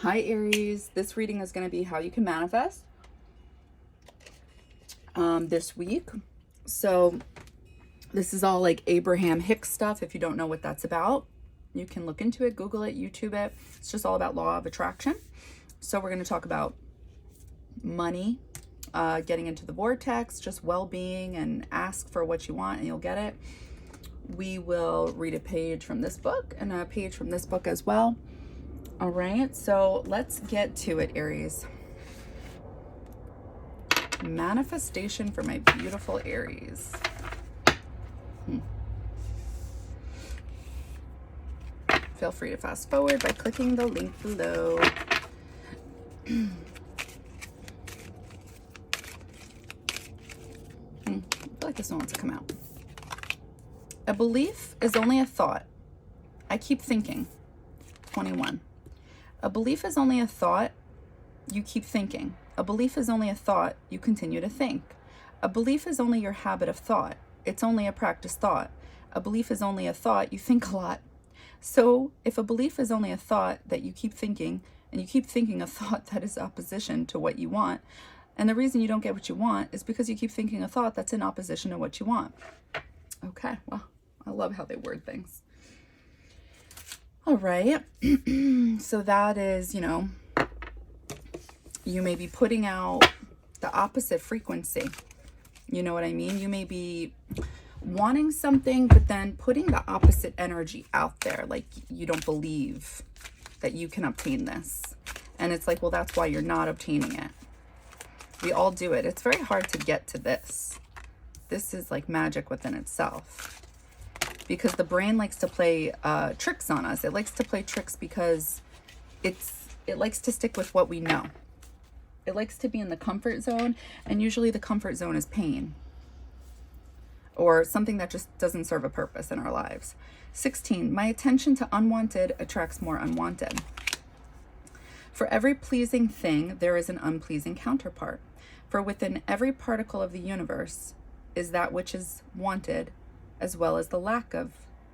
Hi Aries, this reading is going to be how you can manifest this week. So this is all like Abraham Hicks stuff. If you don't know what that's about, you can look into it, Google it, YouTube it. It's just all about law of attraction. So we're going to talk about money, getting into the vortex, just well-being, and ask for what you want and you'll get it. We will read a page from this book and a page from this book as well. All right, so let's get to it, Aries. Manifestation for my beautiful Aries. Feel free to fast forward by clicking the link below. I feel like this one wants to come out. A belief is only a thought. I keep thinking. 21. A belief is only a thought. You keep thinking. A belief is only a thought. You continue to think. A belief is only your habit of thought. It's only a practice thought. A belief is only a thought. You think a lot. So if a belief is only a thought that you keep thinking, and you keep thinking a thought that is opposition to what you want, and the reason you don't get what you want is because you keep thinking a thought that's in opposition to what you want. Okay, well, I love how they word things. All right, so that is, you may be putting out the opposite frequency. You know what I mean? You may be wanting something, but then putting the opposite energy out there. Like you don't believe that you can obtain this. And it's like, well, that's why you're not obtaining it. We all do it. It's very hard to get to this. This is like magic within itself. Because the brain likes to play tricks on us. It likes to play tricks because it likes to stick with what we know. It likes to be in the comfort zone, and usually the comfort zone is pain or something that just doesn't serve a purpose in our lives. 16, my attention to unwanted attracts more unwanted. For every pleasing thing, there is an unpleasing counterpart. For within every particle of the universe is that which is wanted, as well as the lack of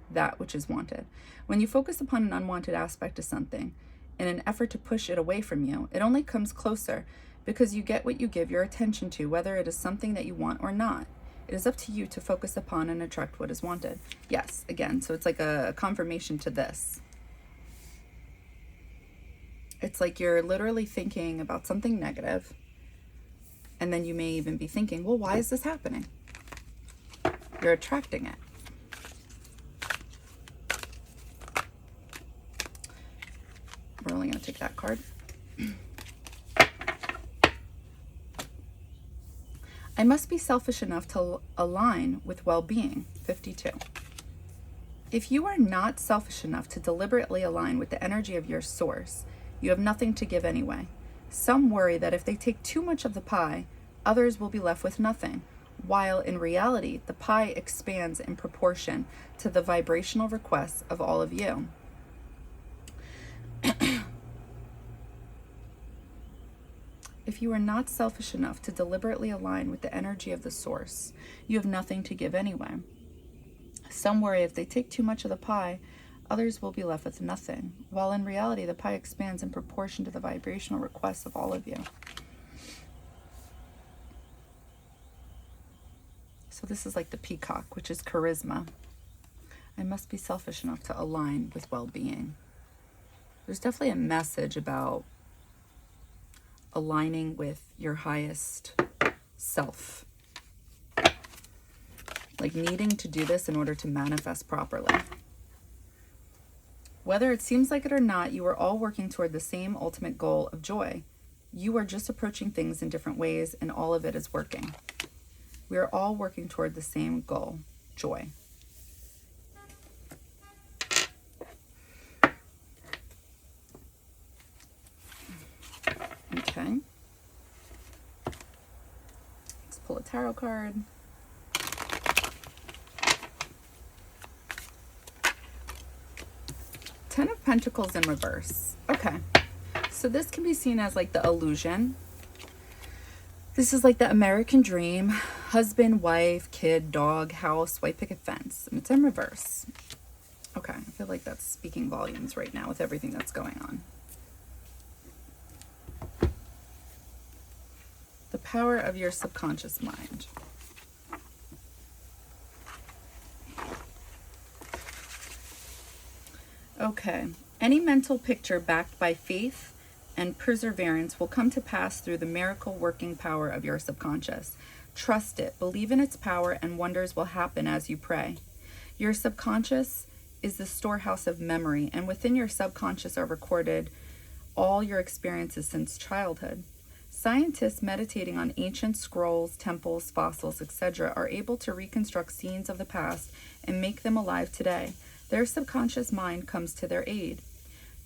that which is wanted. When you focus upon an unwanted aspect of something in an effort to push it away from you, it only comes closer because you get what you give your attention to, whether it is something that you want or not. It is up to you to focus upon and attract what is wanted. Yes, again, so it's like a confirmation to this. It's like you're literally thinking about something negative, and then you may even be thinking, well, why is this happening? You're attracting it. We're only going to take that card. I must be selfish enough to align with well-being. 52. If you are not selfish enough to deliberately align with the energy of your source, you have nothing to give anyway. Some worry that if they take too much of the pie, others will be left with nothing, while in reality, the pie expands in proportion to the vibrational requests of all of you. If you are not selfish enough to deliberately align with the energy of the source, you have nothing to give anyway. Some worry if they take too much of the pie, others will be left with nothing, while in reality, the pie expands in proportion to the vibrational requests of all of you. So this is like the peacock, which is charisma. I must be selfish enough to align with well-being. There's definitely a message about aligning with your highest self. Like needing to do this in order to manifest properly. Whether it seems like it or not, you are all working toward the same ultimate goal of joy. You are just approaching things in different ways, and all of it is working. We are all working toward the same goal, joy. Okay. Let's pull a tarot card. Ten of Pentacles in reverse. Okay. So this can be seen as like the illusion. This is like the American dream. Husband, wife, kid, dog, house, white picket fence. And it's in reverse. Okay, I feel like that's speaking volumes right now with everything that's going on. power of your subconscious mind. Okay. Any mental picture backed by faith and perseverance will come to pass through the miracle working power of your subconscious. Trust it, believe in its power, and wonders will happen as you pray. Your subconscious is the storehouse of memory, and within your subconscious are recorded all your experiences since childhood. Scientists meditating on ancient scrolls, temples, fossils, etc. are able to reconstruct scenes of the past and make them alive today. Their subconscious mind comes to their aid.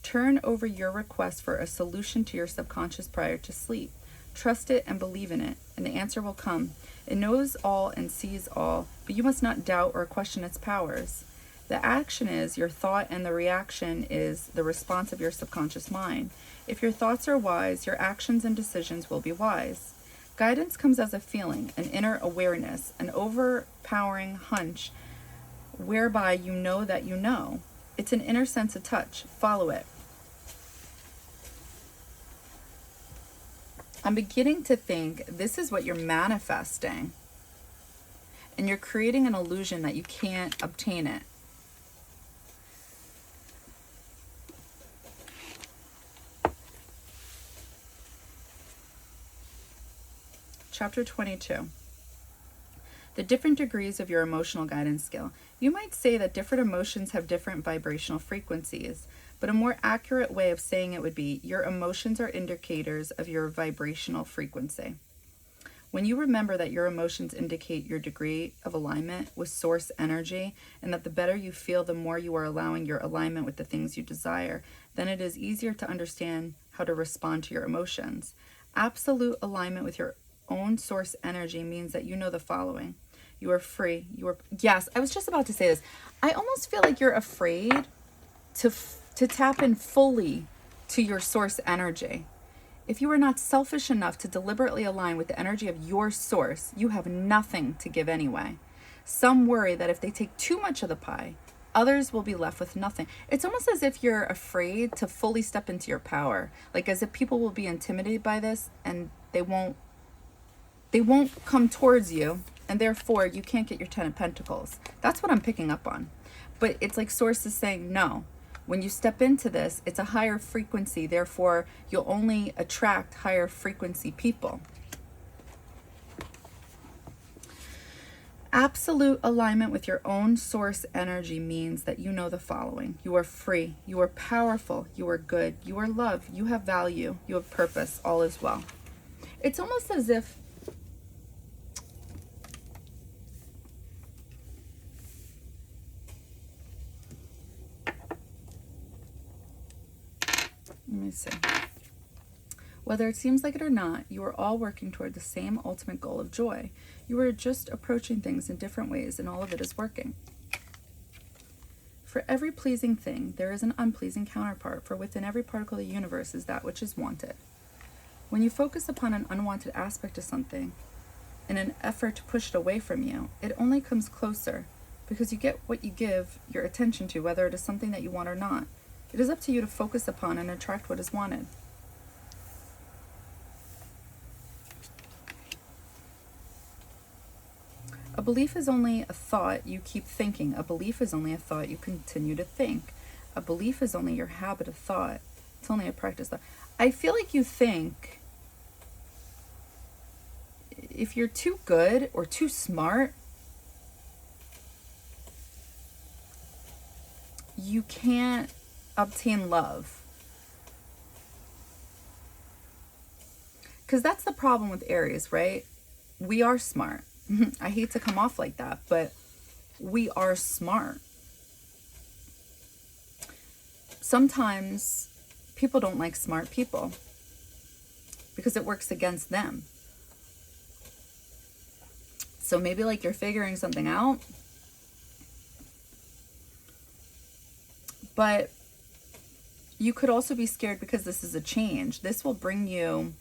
Turn over your request for a solution to your subconscious prior to sleep. Trust it and believe in it, and the answer will come. It knows all and sees all, but you must not doubt or question its powers. The action is your thought, and the reaction is the response of your subconscious mind. If your thoughts are wise, your actions and decisions will be wise. Guidance comes as a feeling, an inner awareness, an overpowering hunch whereby you know that you know. It's an inner sense of touch. Follow it. I'm beginning to think this is what you're manifesting. And you're creating an illusion that you can't obtain it. Chapter 22. The different degrees of your emotional guidance skill. You might say that different emotions have different vibrational frequencies, but a more accurate way of saying it would be your emotions are indicators of your vibrational frequency. When you remember that your emotions indicate your degree of alignment with source energy, and that the better you feel, the more you are allowing your alignment with the things you desire, then it is easier to understand how to respond to your emotions. Absolute alignment with your own source energy means that you know the following. You are free. Yes, I was just about to say this. I almost feel like you're afraid to tap in fully to your source energy. If you are not selfish enough to deliberately align with the energy of your source, you have nothing to give anyway. Some worry that if they take too much of the pie, others will be left with nothing. It's almost as if you're afraid to fully step into your power, like as if people will be intimidated by this and they won't come towards you, and therefore you can't get your 10 of Pentacles. That's what I'm picking up on. But it's like Source is saying, no. When you step into this, it's a higher frequency. Therefore, you'll only attract higher frequency people. Absolute alignment with your own source energy means that you know the following. You are free. You are powerful. You are good. You are love. You have value. You have purpose. All is well. It's almost as if let me see. Whether it seems like it or not, you are all working toward the same ultimate goal of joy. You are just approaching things in different ways, and all of it is working. For every pleasing thing, there is an unpleasing counterpart, for within every particle of the universe is that which is wanted. When you focus upon an unwanted aspect of something in an effort to push it away from you, it only comes closer, because you get what you give your attention to, whether it is something that you want or not. It is up to you to focus upon and attract what is wanted. A belief is only a thought you keep thinking. A belief is only a thought you continue to think. A belief is only your habit of thought. It's only a practice thought. I feel like you think if you're too good or too smart, you can't obtain love. Because that's the problem with Aries, right? We are smart. I hate to come off like that, but we are smart. Sometimes people don't like smart people because it works against them. So maybe like you're figuring something out, but you could also be scared because this is a change. This will bring you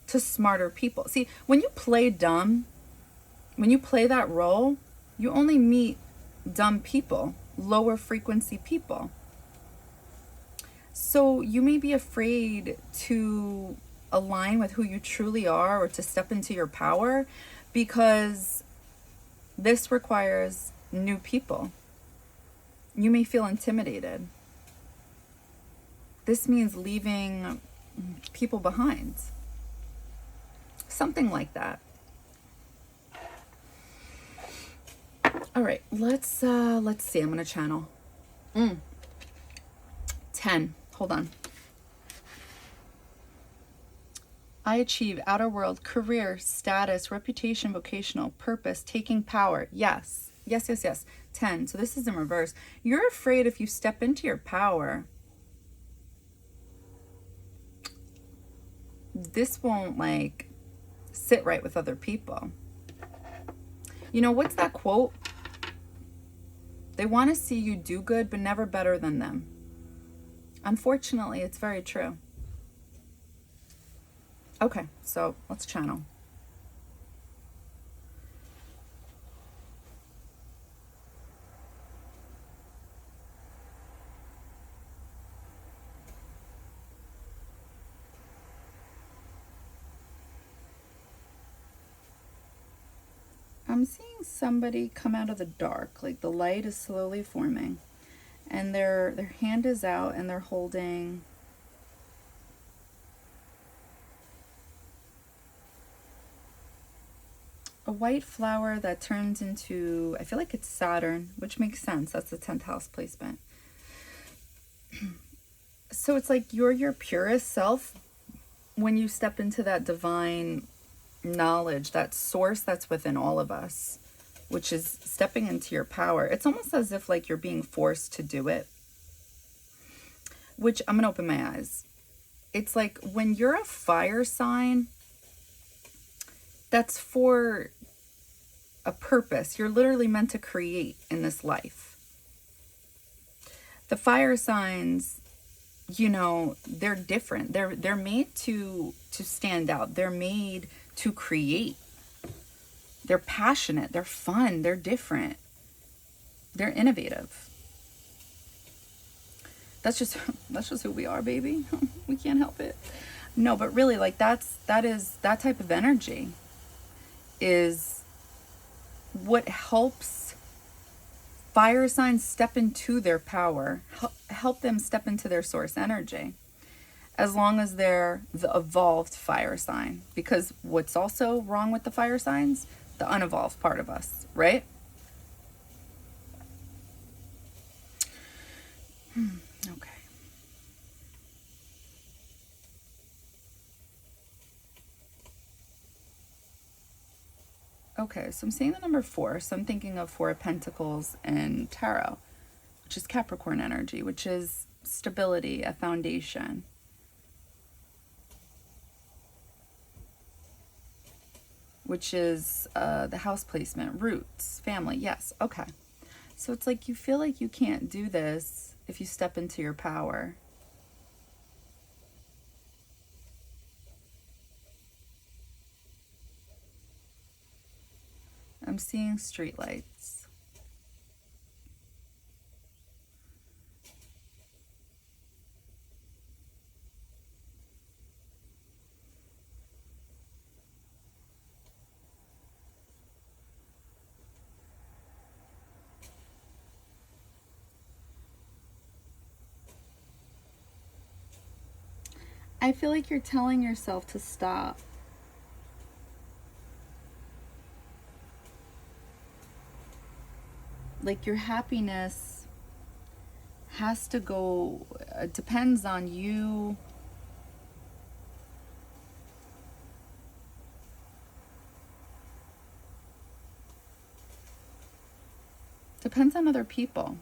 to smarter people. See, when you play dumb, when you play that role, you only meet dumb people, lower frequency people. So you may be afraid to align with who you truly are or to step into your power because this requires new people. You may feel intimidated. This means leaving people behind. Something like that. All right, let's see. I'm gonna channel. 10. Hold on. I achieve outer world, career, status, reputation, vocational, purpose, taking power. Yes. Yes, yes, yes. 10. So this is in reverse. You're afraid if you step into your power, this won't like sit right with other people. You know, what's that quote? They want to see you do good, but never better than them. Unfortunately, it's very true. Okay, so let's channel. I'm seeing somebody come out of the dark, like the light is slowly forming, and their hand is out and they're holding a white flower that turns into, I feel like it's Saturn, which makes sense. That's the 10th house placement. So it's like you're your purest self when you step into that divine knowledge, that source that's within all of us, which is stepping into your power. It's almost as if like you're being forced to do it, which I'm gonna open my eyes. It's like when you're a fire sign, that's for a purpose. You're literally meant to create in this life. The fire signs, you know, they're different. They're made to stand out. They're made to create. They're passionate, they're fun, they're different. They're innovative. That's just who we are, baby. We can't help it. No, but really like that type of energy is what helps fire signs step into their power, help them step into their source energy, as long as they're the evolved fire sign. Because what's also wrong with the fire signs? The unevolved part of us, right? Okay. Okay, so I'm seeing the number 4. So I'm thinking of 4 of Pentacles and Tarot, which is Capricorn energy, which is stability, a foundation. Which is the house placement, roots, family. Yes, okay. So it's like you feel like you can't do this if you step into your power. I'm seeing streetlights. I feel like you're telling yourself to stop. Like your happiness has to go, it depends on you. Depends on other people.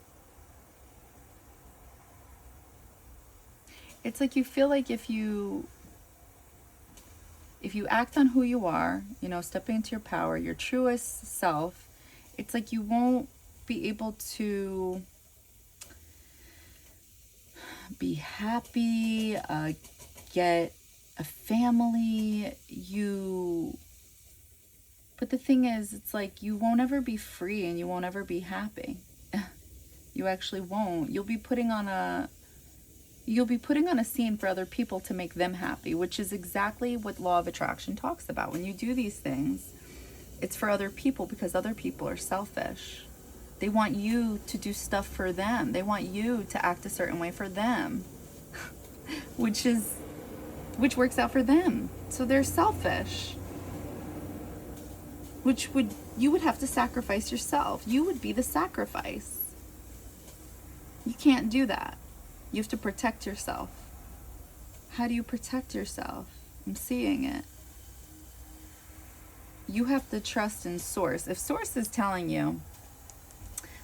It's like you feel like if you act on who you are, you know, stepping into your power, your truest self, it's like you won't be able to be happy, get a family. But the thing is, it's like you won't ever be free and you won't ever be happy. You actually won't. You'll be putting on You'll be putting on a scene for other people to make them happy, which is exactly what law of attraction talks about. When you do these things, it's for other people because other people are selfish. They want you to do stuff for them. They want you to act a certain way for them, which works out for them. So they're selfish. You would have to sacrifice yourself. You would be the sacrifice. You can't do that. You have to protect yourself. How do you protect yourself? I'm seeing it. You have to trust in Source. If Source is telling you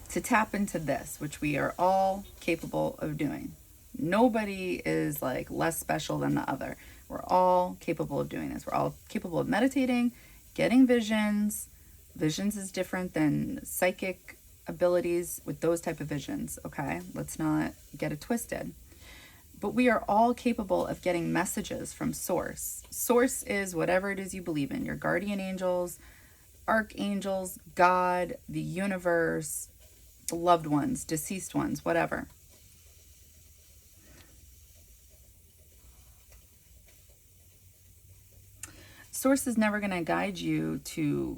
to tap into this, which we are all capable of doing, nobody is like less special than the other. We're all capable of doing this. We're all capable of meditating, getting visions. Visions is different than psychic abilities with those type of visions, okay? Let's not get it twisted. But we are all capable of getting messages from Source. Source is whatever it is you believe in. Your guardian angels, archangels, God, the universe, loved ones, deceased ones, whatever. Source is never going to guide you to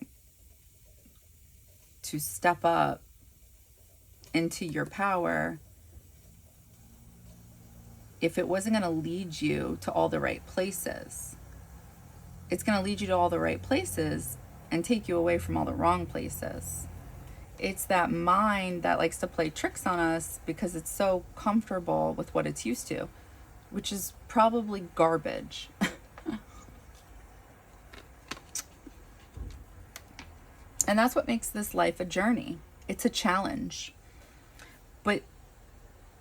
step up into your power if it wasn't going to lead you to all the right places. It's going to lead you to all the right places and take you away from all the wrong places. It's that mind that likes to play tricks on us because it's so comfortable with what it's used to, which is probably garbage. And that's what makes this life a journey. It's a challenge. But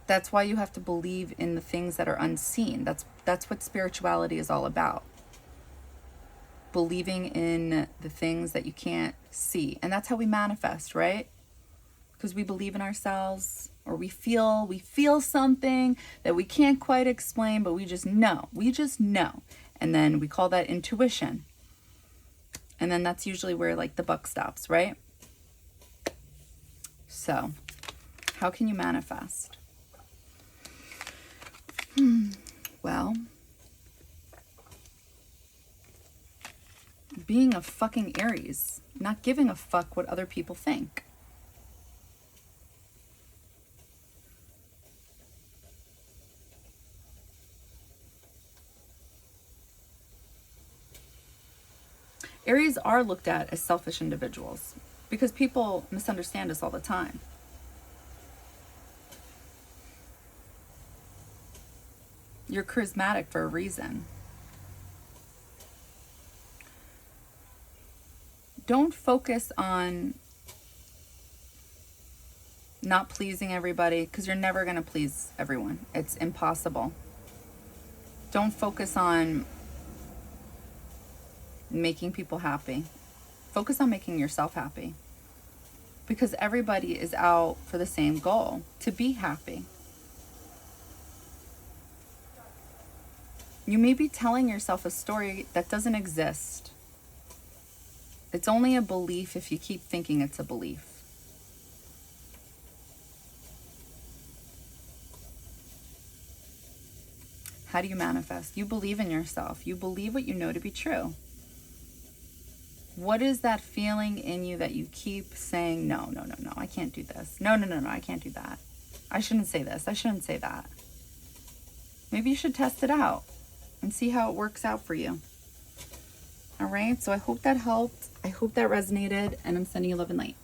that's why you have to believe in the things that are unseen. That's what spirituality is all about. Believing in the things that you can't see. And that's how we manifest, right? Because we believe in ourselves, or we feel something that we can't quite explain, but we just know. And then we call that intuition. And then that's usually where like the buck stops, right? So, how can you manifest? Well, being a fucking Aries, not giving a fuck what other people think. Aries are looked at as selfish individuals because people misunderstand us all the time. You're charismatic for a reason. Don't focus on not pleasing everybody because you're never going to please everyone. It's impossible. Don't focus on making people happy. Focus on making yourself happy. Because everybody is out for the same goal, to be happy. You may be telling yourself a story that doesn't exist. It's only a belief if you keep thinking it's a belief. How do you manifest? You believe in yourself. You believe what you know to be true. What is that feeling in you that you keep saying, no, I can't do this. No, I can't do that. I shouldn't say this. I shouldn't say that. Maybe you should test it out and see how it works out for you. All right, so I hope that helped. I hope that resonated, and I'm sending you love and light.